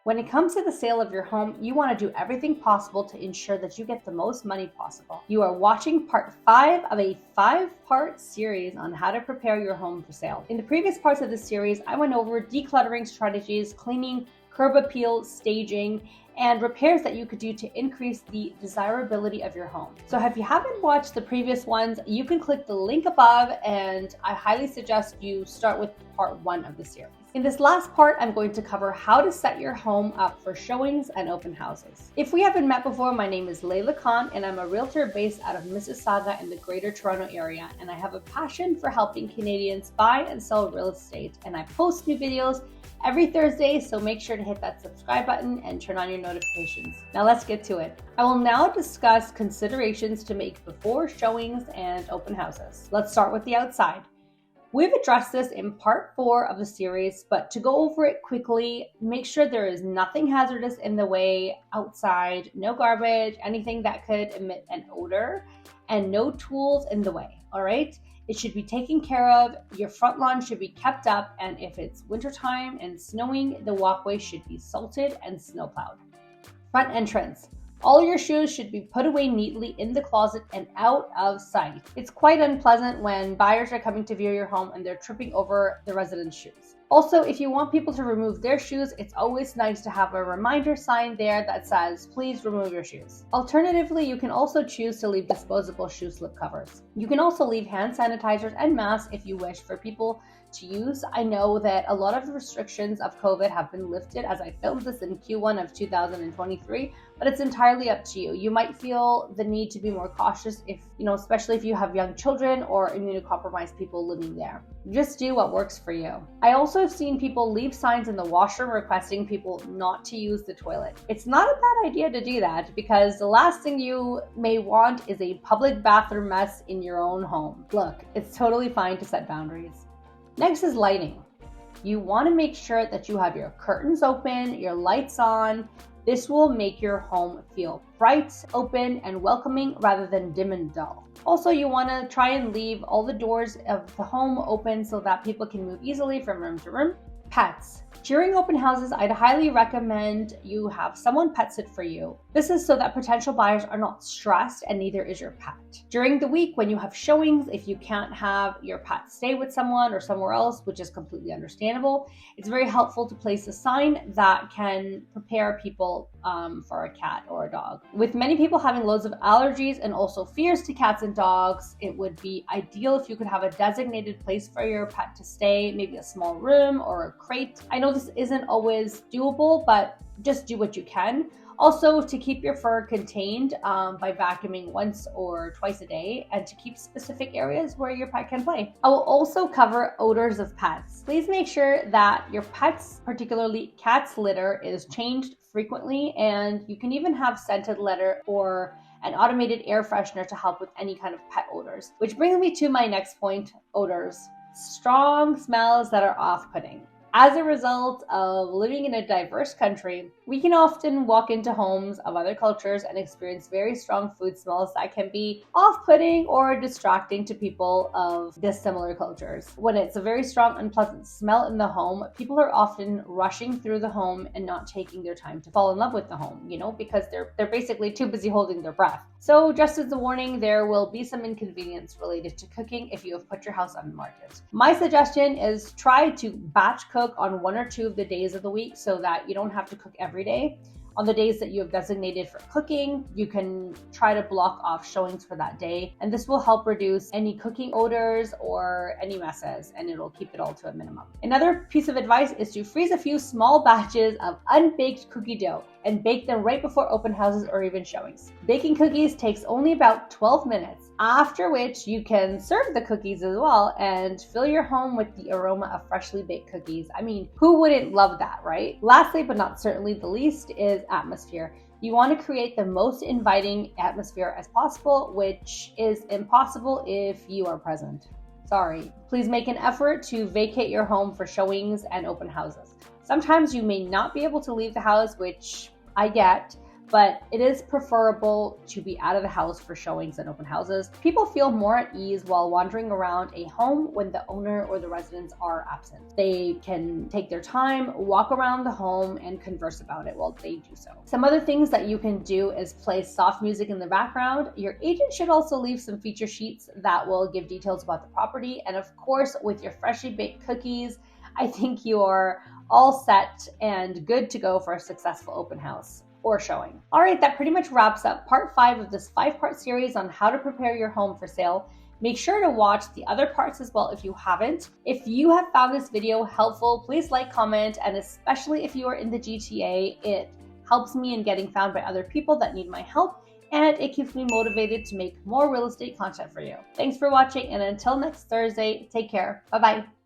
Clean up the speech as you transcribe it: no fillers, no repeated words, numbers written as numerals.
When it comes to the sale of your home, you want to do everything possible to ensure that you get the most money possible. You are watching part 5 of a 5-part series on how to prepare your home for sale. In the previous parts of the series, I went over decluttering strategies, cleaning, curb appeal, staging, and repairs that you could do to increase the desirability of your home. So if you haven't watched the previous ones, you can click the link above, and I highly suggest you start with part 1 of the series. In this last part, I'm going to cover how to set your home up for showings and open houses. If we haven't met before, my name is Layla Khan, and I'm a realtor based out of Mississauga in the Greater Toronto area, and I have a passion for helping Canadians buy and sell real estate, and I post new videos every Thursday, so make sure to hit that subscribe button and turn on your notifications. Now let's get to it. I will now discuss considerations to make before showings and open houses. Let's start with the outside. We've addressed this in part 4 of the series, but to go over it quickly, make sure there is nothing hazardous in the way outside, no garbage, anything that could emit an odor, and no tools in the way, all right? It should be taken care of, your front lawn should be kept up, and if it's wintertime and snowing, the walkway should be salted and snowplowed. Front entrance. All your shoes should be put away neatly in the closet and out of sight. It's quite unpleasant when buyers are coming to view your home and they're tripping over the residents' shoes. Also, if you want people to remove their shoes, it's always nice to have a reminder sign there that says, please remove your shoes. Alternatively, you can also choose to leave disposable shoe slip covers. You can also leave hand sanitizers and masks if you wish for people to use. I know that a lot of the restrictions of COVID have been lifted as I filmed this in Q1 of 2023, but it's entirely up to you. You might feel the need to be more cautious if, especially if you have young children or immunocompromised people living there. Just do what works for you. I also have seen people leave signs in the washroom requesting people not to use the toilet. It's not a bad idea to do that because the last thing you may want is a public bathroom mess in your own home. Look, it's totally fine to set boundaries. Next is lighting. You want to make sure that you have your curtains open, your lights on. This will make your home feel bright, open, and welcoming rather than dim and dull. Also, you want to try and leave all the doors of the home open so that people can move easily from room to room. Pets. During open houses, I'd highly recommend you have someone pet sit for you. This is so that potential buyers are not stressed and neither is your pet. During the week when you have showings, if you can't have your pet stay with someone or somewhere else, which is completely understandable, it's very helpful to place a sign that can prepare people for a cat or a dog. With many people having loads of allergies and also fears to cats and dogs, it would be ideal if you could have a designated place for your pet to stay, maybe a small room or a crate. I know this isn't always doable, but just do what you can. Also, to keep your fur contained by vacuuming once or twice a day and to keep specific areas where your pet can play. I will also cover odors of pets. Please make sure that your pet's, particularly cat's litter, is changed frequently, and you can even have scented litter or an automated air freshener to help with any kind of pet odors. Which brings me to my next point, odors. Strong smells that are off-putting. As a result of living in a diverse country, we can often walk into homes of other cultures and experience very strong food smells that can be off-putting or distracting to people of dissimilar cultures. When it's a very strong, unpleasant smell in the home, people are often rushing through the home and not taking their time to fall in love with the home, because they're basically too busy holding their breath. So just as a warning, there will be some inconvenience related to cooking if you have put your house on the market. My suggestion is try to batch cook on 1 or 2 of the days of the week so that you don't have to cook every day. On the days that you have designated for cooking, you can try to block off showings for that day, and this will help reduce any cooking odors or any messes, and it'll keep it all to a minimum. Another piece of advice is to freeze a few small batches of unbaked cookie dough and bake them right before open houses or even showings. Baking cookies takes only about 12 minutes, after which you can serve the cookies as well and fill your home with the aroma of freshly baked cookies. I mean, who wouldn't love that, right? Lastly, but not certainly the least, is atmosphere. You want to create the most inviting atmosphere as possible, which is impossible if you are present. Sorry. Please make an effort to vacate your home for showings and open houses. Sometimes you may not be able to leave the house, which I get, but it is preferable to be out of the house for showings and open houses. People feel more at ease while wandering around a home when the owner or the residents are absent. They can take their time, walk around the home, and converse about it while they do so. Some other things that you can do is play soft music in the background. Your agent should also leave some feature sheets that will give details about the property. And of course, with your freshly baked cookies, I think you are all set and good to go for a successful open house or showing. All right, that pretty much wraps up part 5 of this 5-part series on how to prepare your home for sale. Make sure to watch the other parts as well if you haven't. If you have found this video helpful, please like, comment, and especially if you are in the GTA, it helps me in getting found by other people that need my help, and it keeps me motivated to make more real estate content for you. Thanks for watching, and until next Thursday, take care. Bye-bye.